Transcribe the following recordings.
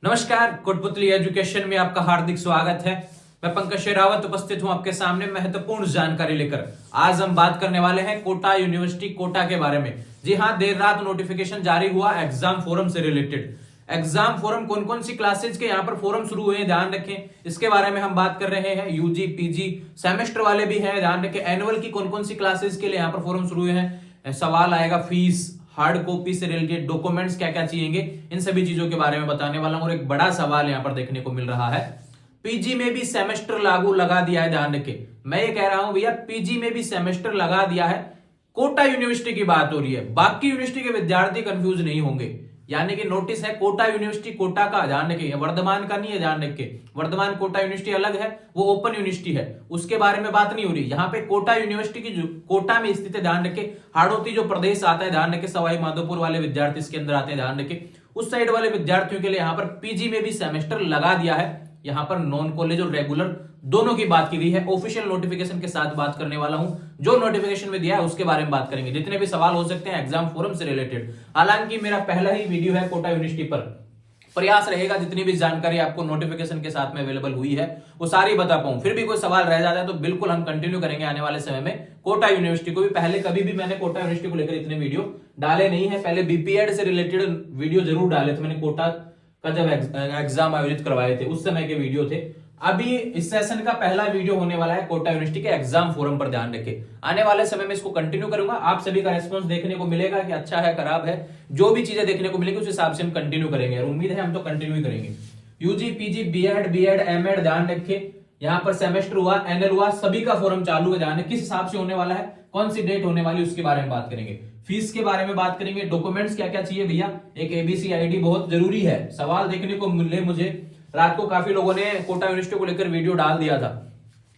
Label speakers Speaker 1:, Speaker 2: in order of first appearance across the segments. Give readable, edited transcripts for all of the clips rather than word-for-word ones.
Speaker 1: नमस्कार, कोटपुतली एजुकेशन में आपका हार्दिक स्वागत है। मैं पंकज शेरावत उपस्थित हूं आपके सामने महत्वपूर्ण जानकारी लेकर। आज हम बात करने वाले हैं कोटा यूनिवर्सिटी कोटा के बारे में। जी हां, देर रात नोटिफिकेशन जारी हुआ एग्जाम फोरम से रिलेटेड। एग्जाम फोरम कौन कौन सी क्लासेज के यहाँ पर फोरम शुरू हुए हैं, ध्यान रखें, इसके बारे में हम बात कर रहे हैं। यूजी पीजी सेमेस्टर वाले भी हैं, ध्यान रखें। एनुअल की कौन कौन सी क्लासेज के लिए यहाँ पर फोरम शुरू हुए हैं। सवाल आएगा फीस, हार्ड कॉपी से रिलेटेड डॉक्यूमेंट्स क्या क्या चाहिएंगे, इन सभी चीजों के बारे में बताने वाला हूं। और एक बड़ा सवाल यहां पर देखने को मिल रहा है, पीजी में भी सेमेस्टर लागू लगा दिया है, ध्यान रखें। मैं ये कह रहा हूं भैया, पीजी में भी सेमेस्टर लगा दिया है। कोटा यूनिवर्सिटी की बात हो रही है, बाकी यूनिवर्सिटी के विद्यार्थी कंफ्यूज नहीं होंगे। यानी कि नोटिस है कोटा यूनिवर्सिटी कोटा का, ध्यान रखिए, वर्धमान का नहीं है, ध्यान रखिए। वर्धमान कोटा यूनिवर्सिटी अलग है, वो ओपन यूनिवर्सिटी है, उसके बारे में बात नहीं हो रही। यहाँ पे कोटा यूनिवर्सिटी की जो कोटा में स्थित है, ध्यान रखिए। हाड़ौती जो प्रदेश आता है, ध्यान रखिए, सवाई माधोपुर वाले विद्यार्थी इसके अंदर आते हैं, ध्यान रखिए। उस साइड वाले विद्यार्थियों के लिए यहाँ पर पीजी में भी सेमेस्टर लगा दिया है। यहाँ पर नॉन कॉलेज और रेगुलर दोनों की बात की गई है। ऑफिशियल नोटिफिकेशन के साथ बात करने वाला हूं, जो नोटिफिकेशन में दिया है उसके बारे में बात करेंगे। जितने भी सवाल हो सकते हैं एग्जाम फोरम से रिलेटेड। हालांकि मेरा पहला ही वीडियो है कोटा यूनिवर्सिटी पर, प्रयास रहेगा जितनी भी जानकारी आपको नोटिफिकेशन के साथ में अवेलेबल हुई है वो सारी बता पाऊं। फिर भी कोई सवाल रह जाता है तो बिल्कुल हम कंटिन्यू करेंगे आने वाले समय में। कोटा यूनिवर्सिटी को भी पहले कभी भी मैंने कोटा यूनिवर्सिटी को लेकर इतने वीडियो डाले नहीं है। पहले बीपीएड से रिलेटेड वीडियो जरूर डाले थे मैंने, कोटा का जब एग्जाम आयोजित करवाए थे उस समय के वीडियो थे। अभी इस सेशन का पहला वीडियो होने वाला है कोटा यूनिवर्सिटी के एग्जाम फोरम पर, ध्यान रखें। आने वाले समय में इसको कंटिन्यू करूंगा, आप सभी का रेस्पॉन्स देखने को मिलेगा कि अच्छा है खराब है, जो भी चीजें देखने को मिलेगी उस हिसाब से हम कंटिन्यू करेंगे और उम्मीद है हम तो कंटिन्यू करेंगे। यूजी पीजी बीएड एमएड, ध्यान रखें, यहाँ पर सेमेस्टर हुआ, एनएल हुआ, सभी का फोरम चालू है। ध्यान किस हिसाब से होने वाला है, कौन सी डेट होने वाली, उसके बारे में बात करेंगे। फीस के बारे में बात करेंगे, डॉक्यूमेंट्स क्या क्या चाहिए भैया, एक एबीसी आईडी बहुत जरूरी है। सवाल देखने को मिले, मुझे रात को काफी लोगों ने कोटा यूनिवर्सिटी को लेकर वीडियो डाल दिया था,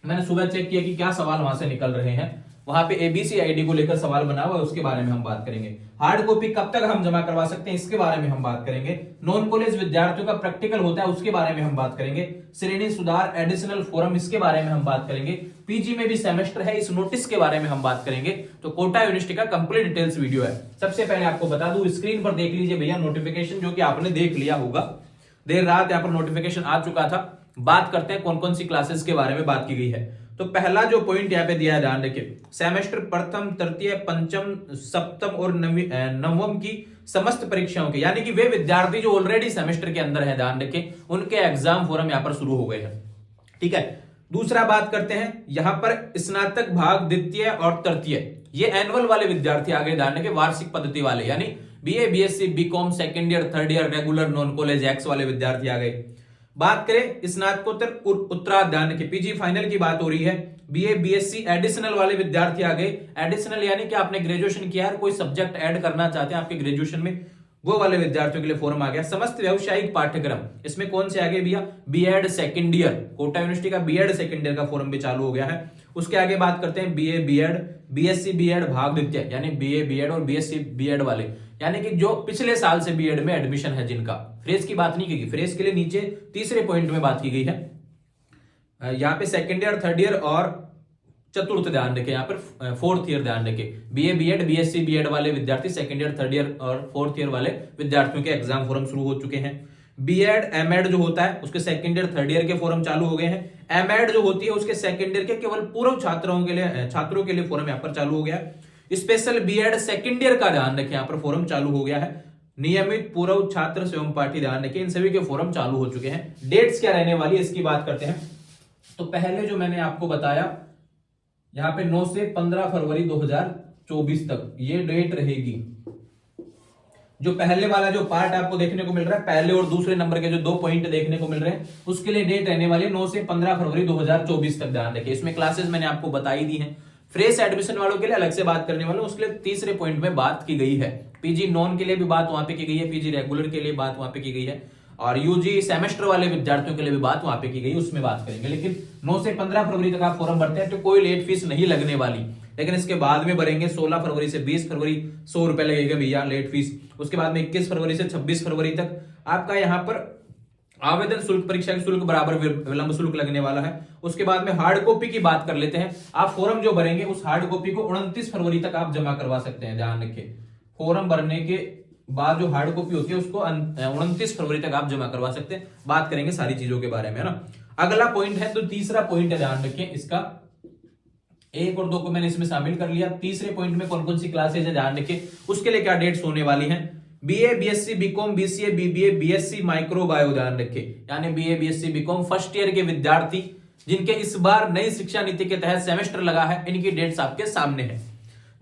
Speaker 1: मैंने सुबह चेक किया कि क्या सवाल वहां से निकल रहे हैं। वहां पे एबीसी आईडी को लेकर सवाल बना हुआ है, उसके बारे में हम बात करेंगे। हार्ड कॉपी कब तक हम जमा करवा सकते हैं, इसके बारे में हम बात करेंगे। नॉन कॉलेज विद्यार्थियों का प्रैक्टिकल होता है, उसके बारे में हम बात करेंगे। श्रेणी सुधार एडिशनल फोरम, इसके बारे में हम बात करेंगे। पीजी में भी सेमेस्टर है, इस नोटिस के बारे में हम बात करेंगे। तो कोटा यूनिवर्सिटी का कंप्लीट डिटेल्स वीडियो है। सबसे पहले आपको बता दूं, स्क्रीन पर देख लीजिए भैया नोटिफिकेशन, जो कि आपने देख लिया होगा, देर रात यहाँ पर नोटिफिकेशन आ चुका था। बात करते हैं कौन कौन सी क्लासेस के बारे में बात की गई है। तो पहला जो पॉइंट यहाँ पे दिया है, ध्यान रखिए, सेमेस्टर प्रथम तृतीय पंचम सप्तम और नवम की समस्त परीक्षाओं के, यानी कि वे विद्यार्थी जो ऑलरेडी सेमेस्टर के अंदर है, ध्यान रखें, उनके एग्जाम फोरम यहाँ पर शुरू हो गए हैं। ठीक है, दूसरा बात करते हैं, यहां पर स्नातक भाग द्वितीय और तृतीय, ये एनुअल वाले विद्यार्थी आगे, ध्यान रखें, वार्षिक पद्धति वाले, यानी BA BSc BCom second year third year regular non college ex वाले विद्यार्थी आ गए। बात करें स्नातकोत्तर उत्तरार्ध, ध्यान रखें, पीजी फाइनल की बात हो रही है। बीए बीएससी एडिशनल वाले विद्यार्थी आ गए। एडिशनल यानी कि आपने ग्रेजुएशन किया है, कोई सब्जेक्ट ऐड करना चाहते हैं आपके ग्रेजुएशन में, वो वाले विद्यार्थियों के लिए फॉर्म आ गया। समस्त व्यावसायिक पाठ्यक्रम, इसमें कौन से आगे भैया, BEd second year, Kota university का बीएड सेकंड ईयर का फॉर्म भी चालू हो गया है। उसके आगे बात करते हैं बीए बीएड बीएससी बीएड भाग द्वितीय, यानी बीए बीएड और बीएससी बीएड वाले, यानी कि जो पिछले साल से बीएड में एडमिशन है जिनका। फ्रेश की बात नहीं की गई, फ्रेश के लिए नीचे तीसरे पॉइंट में बात की गई है। यहाँ पे सेकंड ईयर थर्ड ईयर और चतुर्थ, ध्यान रखें, यहाँ पर फोर्थ ईयर, ध्यान रखें, बीए बीएड बीएससी बीएड वाले विद्यार्थी, सेकंड ईयर थर्ड ईयर और फोर्थ ईयर वाले विद्यार्थियों के एग्जाम फोरम शुरू हो चुके हैं। बीएड एमएड जो होता है उसके सेकंड ईयर थर्ड ईयर के फॉर्म चालू हो गए हैं। एमएड जो होती है उसके सेकंड ईयर के केवल पूर्व छात्रों के लिए फॉर्म यहाँ पर चालू हो गया है। स्पेशल बीएड सेकंड ईयर का, ध्यान रखें, यहाँ पर फॉर्म चालू हो गया है। नियमित पूर्व छात्र स्वयं पाठी, ध्यान रखें, इन सभी के फॉर्म चालू हो चुके हैं। डेट्स क्या रहने वाली है इसकी बात करते हैं। तो पहले जो मैंने आपको बताया, यहाँ पे 9 से 15 फरवरी 2024 तक ये डेट रहेगी। जो पहले वाला जो पार्ट आपको देखने को मिल रहा है, पहले और दूसरे नंबर के जो 2 पॉइंट देखने को मिल रहे हैं, उसके लिए डेट रहने वाली है 9 से 15 फरवरी 2024 तक, ध्यान रखिए। इसमें क्लासेस मैंने आपको बताई दी हैं। फ्रेश एडमिशन वालों के लिए अलग से बात करने वाले, उसके लिए तीसरे पॉइंट में बात की गई है। पीजी नॉन के लिए भी बात वहां पे की गई है, पीजी रेगुलर के लिए बात वहां पे की गई है, और यूजी सेमेस्टर वाले विद्यार्थियों के लिए भी बात वहां पे की गई, उसमें बात करेंगे। लेकिन 9 से 15 फरवरी तक आप फॉर्म भरते हैं तो कोई लेट फीस नहीं लगने वाली, लेकिन इसके बाद में भरेंगे 16 फरवरी से 20 फरवरी 100 रुपए लगेगा भैया लेट फीस। उसके बाद में 21 फरवरी से 26 फरवरी तक आपका यहाँ पर आवेदन शुल्क, परीक्षा के शुल्क बराबर विलंब शुल्क लगने वाला है। उसके बाद में हार्ड कॉपी की बात कर लेते हैं। आप फॉर्म जो भरेंगे उस हार्ड कॉपी को 29 फरवरी तक आप जमा करवा सकते हैं, ध्यान रखिए। फॉर्म भरने के बाद जो हार्ड कॉपी होती है उसको 29 फरवरी तक आप जमा करवा सकते हैं। बात करेंगे सारी चीजों के बारे में, है ना। अगला पॉइंट है, तो तीसरा पॉइंट है, ध्यान रखें इसका, 1 और 2 को मैंने इसमें शामिल कर लिया। तीसरे पॉइंट में कौन कौन सी क्लासेज है ध्यान रखें, उसके लिए क्या डेट्स होने वाली हैं। BA, BSc, BCom, BCA, BBA, BSc microbio, ध्यान रखें, यानी BA, BSc, BCom first year के विद्यार्थी जिनके इस बार नई शिक्षा नीति के तहत सेमेस्टर लगा है, इनकी डेट्स आपके सामने है।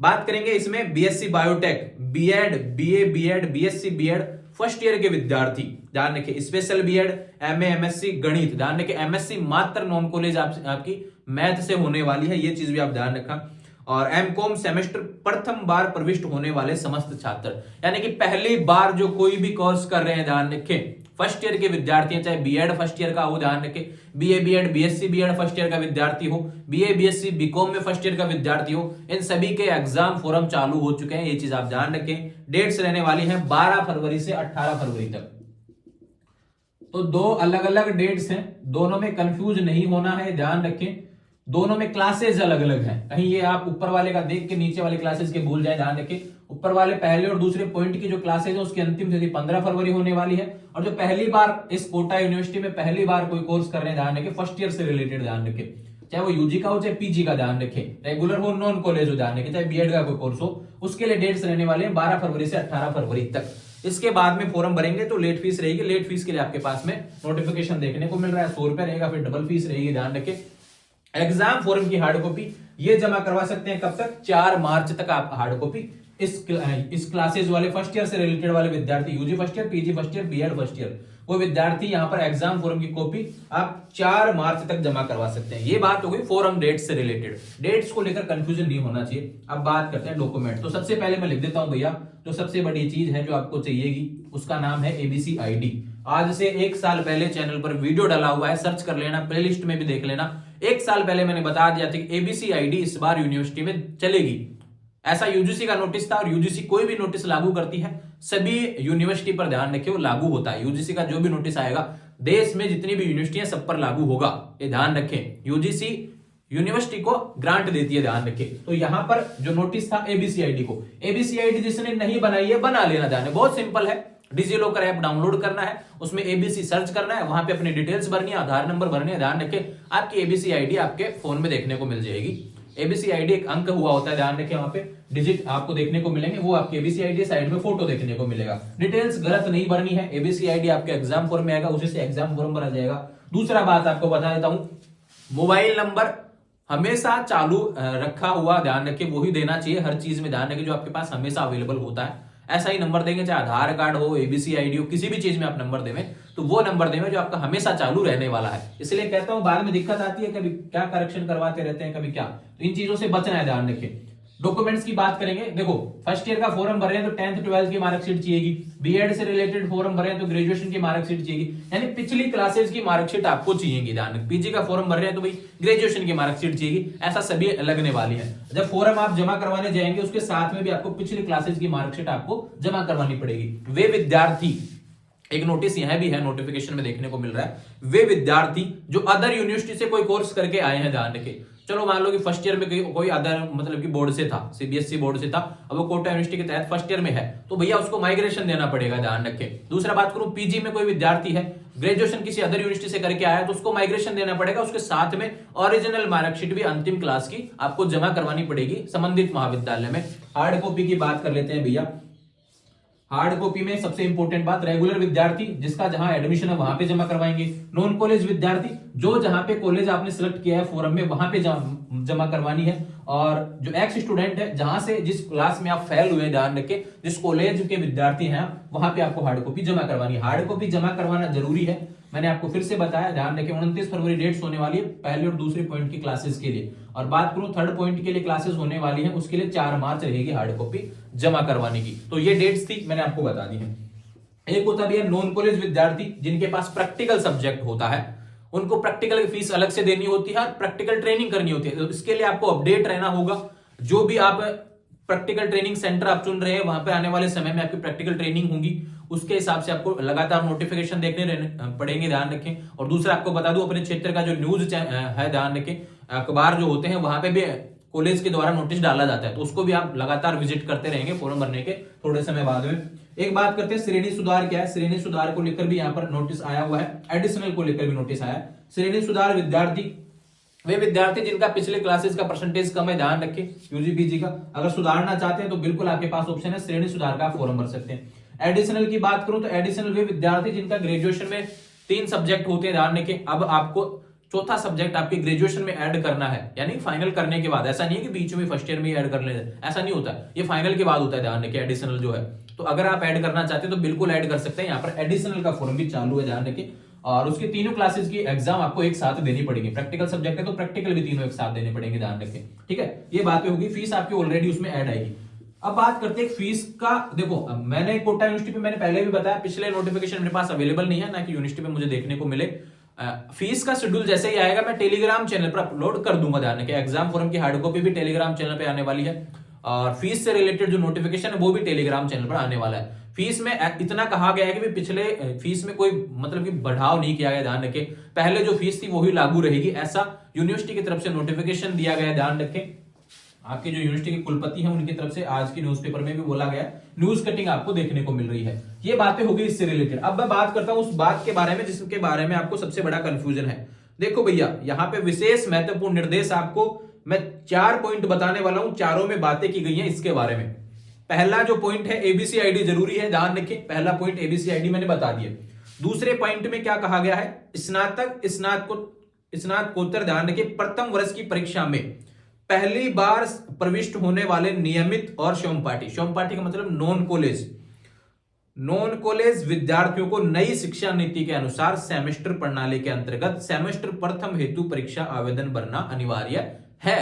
Speaker 1: बात करेंगे इसमें BSc biotech, BEd, BA, BEd, BSc, BEd first year के विद्यार्थी, ध्यान रखें, स्पेशल बीएड, एमए, एमएससी गणित, ध्यान रखें, एमएससी मात्र नॉन कॉलेज आपकी मैथ से होने वाली है, ये चीज भी आप ध्यान रखा। और एमकॉम सेमेस्टर प्रथम बार प्रविष्ट होने वाले समस्त छात्र, यानी कि पहली बार जो कोई भी कोर्स कर रहे हैं, ध्यान रखें, फर्स्ट ईयर के विद्यार्थी हैं, चाहे बीएड फर्स्ट ईयर का हो, ध्यान रखें, BA, BEd, BSc, BEd first year का विद्यार्थी हो, बीए, बीएससी, बीकॉम में फर्स्ट ईयर का विद्यार्थी हो, इन सभी के एग्जाम फॉर्म चालू हो चुके हैं, ये चीज आप ध्यान रखें। डेट्स रहने वाली हैं 12 फरवरी से 18 फरवरी तक। तो 2 अलग अलग डेट्स हैं, दोनों में कंफ्यूज नहीं होना है, ध्यान रखें, दोनों में क्लासेस अलग अलग हैं, कहीं ये आप ऊपर वाले का देख के नीचे वाले क्लासेस के भूल जाए, ध्यान रखें। ऊपर वाले पहले और दूसरे पॉइंट की जो क्लासेस है उसकी अंतिम तिथि 15 फरवरी होने वाली है, और जो पहली बार इस कोटा यूनिवर्सिटी में पहली बार कोई कोर्स कर रहे हैं, ध्यान रखें, फर्स्ट ईयर से रिलेटेड, ध्यान रखें, चाहे वो यूजी का हो चाहे पीजी का, ध्यान रखें, रेगुलर हो नॉन कॉलेज हो, ध्यान रखें, चाहे बीएड का कोई कोर्स हो, उसके लिए डेट्स रहने वाले हैं 12 फरवरी से 18 फरवरी तक। इसके बाद में फॉर्म भरेंगे तो लेट फीस रहेगी, लेट फीस के लिए आपके पास में नोटिफिकेशन देखने को मिल रहा है, 100 रुपए रहेगा, फिर डबल फीस रहेगी, ध्यान रखें। एग्जाम फॉर्म की हार्ड कॉपी ये जमा करवा सकते हैं कब तक, 4 मार्च तक आप हार्ड कॉपी इस क्लासेस वाले फर्स्ट ईयर से रिलेटेड वाले विद्यार्थी, UG first year, PG first year, BEd first year, वो विद्यार्थी यहां पर एग्जाम फॉर्म की कॉपी आप 4 मार्च तक जमा करवा सकते हैं। ये बात हो गई फॉर्म डेट्स से रिलेटेड, डेट्स को लेकर कंफ्यूजन नहीं होना चाहिए। अब बात करते हैं डॉक्यूमेंट। तो सबसे पहले मैं लिख देता हूं भैया, जो सबसे बड़ी चीज है जो आपको चाहिएगी उसका नाम है एबीसी आईडी। आज से 1 साल पहले चैनल पर वीडियो डाला हुआ है, सर्च कर लेना, प्लेलिस्ट में भी देख लेना। 1 साल पहले मैंने बता दिया था कि एबीसी आईडी इस बार यूनिवर्सिटी में चलेगी, ऐसा यूजीसी का नोटिस था, और यूजीसी कोई भी नोटिस लागू करती है सभी यूनिवर्सिटी पर, ध्यान रखिए, वो लागू होता है। यूजीसी का जो भी नोटिस आएगा देश में जितनी भी यूनिवर्सिटियां सब पर लागू होगा, ये ध्यान रखें। यूजीसी यूनिवर्सिटी को ग्रांट देती है, ध्यान रखें। तो यहां पर जो नोटिस था एबीसीआईडी को, एबीसीआईडी जिसने नहीं बनाई है बना लेना, ध्यान है, बहुत सिंपल है। डिजिलॉकर ऐप डाउनलोड करना है, उसमें एबीसी सर्च करना है, वहां पे अपनी डिटेल्स भरनी है, आधार नंबर भरनी है, ध्यान रखें, आपकी एबीसी आईडी आपके फोन में देखने को मिल जाएगी। एबीसी आईडी एक अंक हुआ होता है, ध्यान रखें, वहां पे डिजिट आपको देखने को मिलेंगे, वो आपकी एबीसी आईडी, साइड में फोटो देखने को मिलेगा। डिटेल्स गलत नहीं भरनी है, एबीसी आईडी आपके एग्जाम फॉर्म में आएगा, उसी से एग्जाम फॉर्म भरा जाएगा। दूसरा बात आपको बता देता हूं, मोबाइल नंबर हमेशा चालू रखा हुआ, ध्यान रखें, वही देना चाहिए हर चीज में, ध्यान रखें, जो आपके पास हमेशा अवेलेबल होता है ऐसा ही नंबर देंगे, चाहे आधार कार्ड हो, एबीसी आईडी हो, किसी भी चीज में आप नंबर देवें तो वो नंबर देवें जो आपका हमेशा चालू रहने वाला है। इसलिए कहता हूं बाद में दिक्कत आती है, कभी क्या करेक्शन करवाते रहते हैं, कभी क्या, तो इन चीजों से बचना है, ध्यान रखें। डॉक्यूमेंट्स की बात करेंगे, देखो फर्स्ट ईयर का फॉर्म भर रहे हैं तो 10th 12th की मार्कशीट चाहिएगी, बीएड से रिलेटेड फॉर्म भर रहे हैं तो ग्रेजुएशन की मार्कशीट चाहिएगी, यानी पिछली क्लासेस की मार्कशीट आपको चाहिएगी, ध्यान रखें। पीजी का फॉर्म भर रहे हैं तो भाई ग्रेजुएशन की मार्कशीट चाहिएगी, ऐसा सभी लगने वाली है। जब फॉर्म आप जमा करवाने जाएंगे उसके साथ में भी आपको पिछली क्लासेस की मार्कशीट आपको जमा करवानी पड़ेगी। वे विद्यार्थी, एक नोटिस यहां भी है, नोटिफिकेशन में देखने को मिल रहा है, वे विद्यार्थी जो अदर यूनिवर्सिटी से कोई कोर्स करके आए हैं, ध्यान रखें। चलो मान लो कि फर्स्ट ईयर में कोई अदर मतलब कि बोर्ड से था, सीबीएसई बोर्ड से था, अब वो कोटा यूनिवर्सिटी के तहत फर्स्ट ईयर में है, तो भैया उसको माइग्रेशन देना पड़ेगा, ध्यान रखें। दूसरा बात करूं, पीजी में कोई विद्यार्थी है, ग्रेजुएशन किसी अदर यूनिवर्सिटी से करके आया तो उसको माइग्रेशन देना पड़ेगा, उसके साथ में ओरिजिनल मार्कशीट भी अंतिम क्लास की आपको जमा करवानी पड़ेगी संबंधित महाविद्यालय में। हार्ड कॉपी की बात कर लेते हैं भैया। हार्ड कॉपी में सबसे इंपॉर्टेंट बात, रेगुलर विद्यार्थी जिसका जहां एडमिशन है वहां पे जमा करवाएंगे, नॉन कॉलेज विद्यार्थी जो जहां पे कॉलेज आपने सिलेक्ट किया है फॉरम में वहां पे जमा करवानी है, और जो एक्स स्टूडेंट है जहां से जिस क्लास में आप फेल हुए, ध्यान रखें, जिस कॉलेज के विद्यार्थी हैं वहां पे आपको हार्ड कॉपी जमा करवानी है। हार्ड कॉपी जमा करवाना जरूरी है, मैंने आपको फिर से बताया, ध्यान रखें। 29 फरवरी डेट्स होने वाली है पहले और दूसरे पॉइंट की क्लासेस के लिए, और बात करूं थर्ड पॉइंट के लिए क्लासेस होने वाली है, उसके लिए 4 मार्च रहेगी हार्ड कॉपी जमा करवाने की। तो ये डेट्स थी, मैंने आपको बता दी है। एक होता भी है नॉन कॉलेज विद्यार्थी जिनके पास प्रैक्टिकल सब्जेक्ट होता है, उनको प्रैक्टिकल फीस अलग से देनी होती है, प्रैक्टिकल ट्रेनिंग करनी होती है, तो इसके लिए आपको अपडेट रहना होगा। जो भी आप प्रैक्टिकल ट्रेनिंग सेंटर आप चुन रहे हैं वहां पे आने वाले समय में आपकी प्रैक्टिकल ट्रेनिंग होगी, उसके हिसाब से आपको लगातार नोटिफिकेशन देखने पड़ेंगे, ध्यान रखें। और दूसरा आपको बता दूं, अपने क्षेत्र का जो न्यूज है, ध्यान रखें, अखबार जो होते हैं वहां पे भी कॉलेज के द्वारा नोटिस डाला जाता है, तो उसको भी आप लगातार विजिट करते रहेंगे फॉर्म भरने के थोड़े समय बाद में। एक बात करते हैं श्रेणी सुधार क्या है। श्रेणी सुधार को लेकर भी यहाँ पर नोटिस आया हुआ है, एडिशनल को लेकर भी नोटिस आया है। श्रेणी सुधार विद्यार्थी वे विद्यार्थी जिनका पिछले क्लासेस का परसेंटेज कम है, ध्यान रखें यूजी पीजी का, अगर सुधारना चाहते हैं तो बिल्कुल आपके पास ऑप्शन है, श्रेणी सुधार का फॉर्म भर सकते हैं। एडिशनल की बात करूं तो एडिशनल वे विद्यार्थी जिनका ग्रेजुएशन में 3 सब्जेक्ट होते हैं, ध्यान रखें, अब आपको चौथा सब्जेक्ट आपके ग्रेजुएशन में ऐड करना है, यानी फाइनल करने के बाद। ऐसा नहीं है कि बीच में फर्स्ट ईयर में ऐड कर ले, ऐसा नहीं होता, ये फाइनल के बाद होता है, ध्यान रखें एडिशनल जो है। तो अगर आप ऐड करना चाहते हैं तो बिल्कुल ऐड कर सकते हैं, यहाँ पर एडिशनल का फॉर्म भी चालू है, ध्यान रखें। और उसके तीनों क्लासेस की एग्जाम आपको एक साथ देनी पड़ेगी, प्रैक्टिकल सब्जेक्ट है तो प्रैक्टिकल भी तीनों एक साथ देने पड़ेंगे, ध्यान रखें, ठीक है। ये बातें होगी, फीस आपकी ऑलरेडी उसमें ऐड आएगी। अब बात करते हैं फीस का। देखो मैंने कोटा यूनिवर्सिटी पे मैंने पहले भी बताया, पिछले नोटिफिकेशन मेरे पास अवेलेबल नहीं है, ना कि यूनिवर्सिटी पे मुझे देखने को मिले। फीस का शेड्यूल जैसे ही आएगा मैं टेलीग्राम चैनल पर अपलोड कर दूंगा, ध्यान रखें। एग्जाम फॉर्म की हार्ड कॉपी भी टेलीग्राम चैनल पे आने वाली है, और फीस से रिलेटेड जो नोटिफिकेशन है वो भी टेलीग्राम चैनल पर आने वाला है। फीस में इतना कहा गया है कि पिछले फीस में कोई मतलब कि बढ़ाव नहीं किया गया, ध्यान रखें। पहले जो फीस थी वही लागू रहेगी, ऐसा यूनिवर्सिटी की तरफ से नोटिफिकेशन दिया गया है, ध्यान रखें। आपके जो यूनिवर्सिटी के कुलपति हैं उनकी तरफ से आज की न्यूज़पेपर में भी बोला गया, न्यूज कटिंग आपको देखने को मिल रही है। ये बातें हो गई इससे रिलेटेड। अब मैं बात करता हूं उस बात के बारे में जिसके बारे में आपको सबसे बड़ा कंफ्यूजन है। देखो भैया, यहाँ पे विशेष महत्वपूर्ण निर्देश आपको मैं 4 पॉइंट बताने वाला हूं, चारों में बातें की गई हैं इसके बारे में। पहला जो पॉइंट है एबीसी आईडी जरूरी है, ध्यान रखें, पहला पॉइंट एबीसी आईडी मैंने बता दिया। दूसरे पॉइंट में क्या कहा गया है, स्नातकोत्तर, ध्यान रखें, प्रथम वर्ष की परीक्षा में पहली बार प्रविष्ट होने वाले नियमित और शोमपाठी का मतलब नॉन कॉलेज विद्यार्थियों को नई शिक्षा नीति के अनुसार सेमेस्टर प्रणाली के अंतर्गत सेमेस्टर प्रथम हेतु परीक्षा आवेदन भरना अनिवार्य है।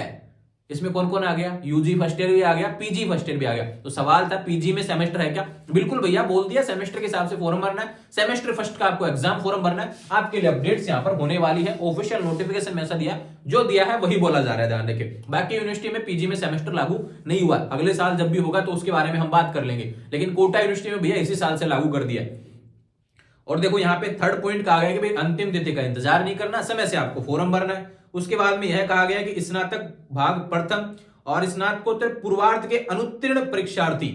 Speaker 1: इसमें कौन कौन आ गया, यूजी फर्स्ट ईयर भी आ गया, पीजी फर्स्ट ईयर भी आ गया। तो सवाल था पीजी में सेमेस्टर है क्या, बिल्कुल भैया बोल दिया, सेमेस्टर के हिसाब से फॉर्म भरना है, सेमेस्टर फर्स्ट का आपको एग्जाम फॉर्म भरना है। आपके लिए अपडेट्स यहां पर होने वाली है, ऑफिशियल नोटिफिकेशन में ऐसा दिया, जो दिया है वही बोला जा रहा है, ध्यान रखें। बाकी यूनिवर्सिटी में पीजी में सेमेस्टर लागू नहीं हुआ, अगले साल जब भी होगा तो उसके बारे में हम बात कर लेंगे, लेकिन कोटा यूनिवर्सिटी में भैया इसी साल से लागू कर दिया है। और देखो यहाँ पे थर्ड पॉइंट कहा गया कि भाई अंतिम तिथि का इंतजार नहीं करना, समय से आपको फॉर्म भरना है। उसके बाद में यह कहा गया कि स्नातक भाग प्रथम और स्नातकोत्तर पूर्वार्ध के अनुत्तीर्ण परीक्षार्थी,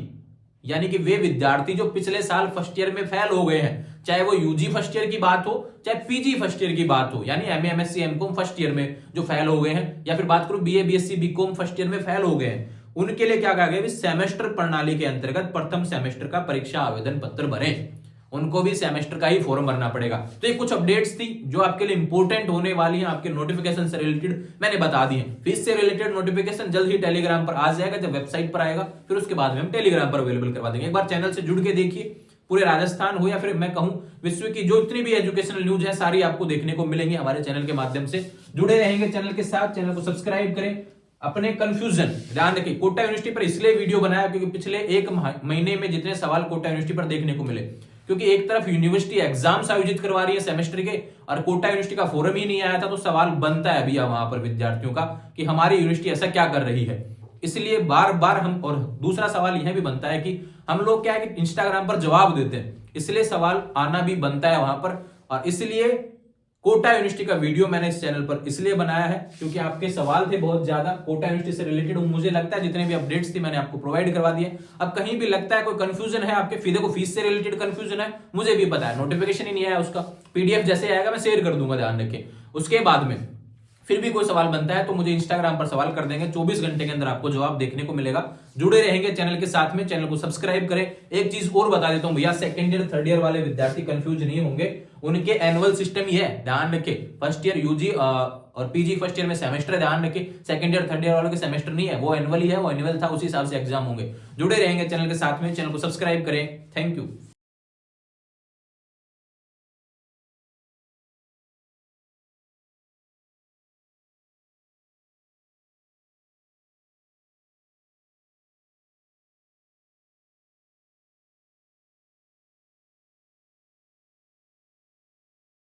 Speaker 1: यानी कि वे विद्यार्थी जो पिछले साल फर्स्ट ईयर में फेल हो गए हैं, चाहे वो यूजी फर्स्ट ईयर की बात हो चाहे पीजी फर्स्ट ईयर की बात हो, यानी MA MSc MCom first year में जो फेल हो गए हैं, या फिर बात करूं BA BSc BCom first year में फेल हो गए हैं, उनके लिए क्या कहा गया, सेमेस्टर प्रणाली के अंतर्गत प्रथम सेमेस्टर का परीक्षा आवेदन पत्र भरें, उनको भी सेमेस्टर का ही फॉर्म भरना पड़ेगा। तो ये कुछ अपडेट्स थी जो आपके लिए इंपॉर्टेंट होने वाली हैं, आपके नोटिफिकेशन से रिलेटेड मैंने बता दी है। फीस से रिलेटेड नोटिफिकेशन जल्द ही टेलीग्राम पर आ जाएगा, जब वेबसाइट पर आएगा फिर उसके बाद में हम टेलीग्राम पर अवेलेबल करवा देंगे। एक बार चैनल से जुड़ के देखिए, पूरे राजस्थान हो या फिर मैं कहूं विश्व की जो इतनी भी एजुकेशनल न्यूज है सारी आपको देखने को मिलेंगी हमारे चैनल के माध्यम से। जुड़े रहेंगे चैनल के साथ, चैनल को सब्सक्राइब करें। अपने कंफ्यूजन ध्यान रखिए, कोटा यूनिवर्सिटी पर इसलिए वीडियो बनाया क्योंकि पिछले 1 महीने में जितने सवाल कोटा यूनिवर्सिटी पर देखने को मिले, क्योंकि एक तरफ यूनिवर्सिटी एग्जाम्स आयोजित करवा रही है सेमेस्टर के और कोटा यूनिवर्सिटी का फॉर्म ही नहीं आया था, तो सवाल बनता है भैया वहां पर विद्यार्थियों का कि हमारी यूनिवर्सिटी ऐसा क्या कर रही है। इसलिए बार बार हम, और दूसरा सवाल यह भी बनता है कि हम लोग क्या है कि इंस्टाग्राम पर जवाब देते हैं, इसलिए सवाल आना भी बनता है वहां पर। और इसलिए कोटा यूनिवर्सिटी का वीडियो मैंने इस चैनल पर इसलिए बनाया है क्योंकि आपके सवाल थे बहुत ज्यादा कोटा यूनिवर्सिटी से रिलेटेड। मुझे लगता है जितने भी अपडेट्स थी मैंने आपको प्रोवाइड करवा दिए। अब कहीं भी लगता है कोई कंफ्यूजन है आपके, देखो फीस से रिलेटेड कंफ्यूजन है, मुझे भी पता है, नोटिफिकेशन ही नहीं आया उसका, पीडीएफ जैसे आएगा मैं शेयर कर दूंगा, ध्यान रखें। उसके बाद में फिर भी कोई सवाल बनता है तो मुझे इंस्टाग्राम पर सवाल कर देंगे, 24 घंटे के अंदर आपको जवाब देखने को मिलेगा। जुड़े रहेंगे चैनल के साथ में, चैनल को सब्सक्राइब करें। एक चीज और बता देता हूं भैया, सेकंड ईयर थर्ड ईयर वाले विद्यार्थी कंफ्यूज नहीं होंगे, उनके एनुअल सिस्टम ही है, ध्यान रखें। फर्स्ट ईयर यूजी और पीजी फर्स्ट ईयर में सेमेस्टर, ध्यान रखें। सेकंड ईयर थर्ड ईयर वालों के सेमेस्टर नहीं है, वो एनुअल ही है, वो एनुअल था, उसी हिसाब से एग्जाम होंगे। जुड़े रहेंगे चैनल के साथ में, चैनल को सब्सक्राइब करें। Thank you.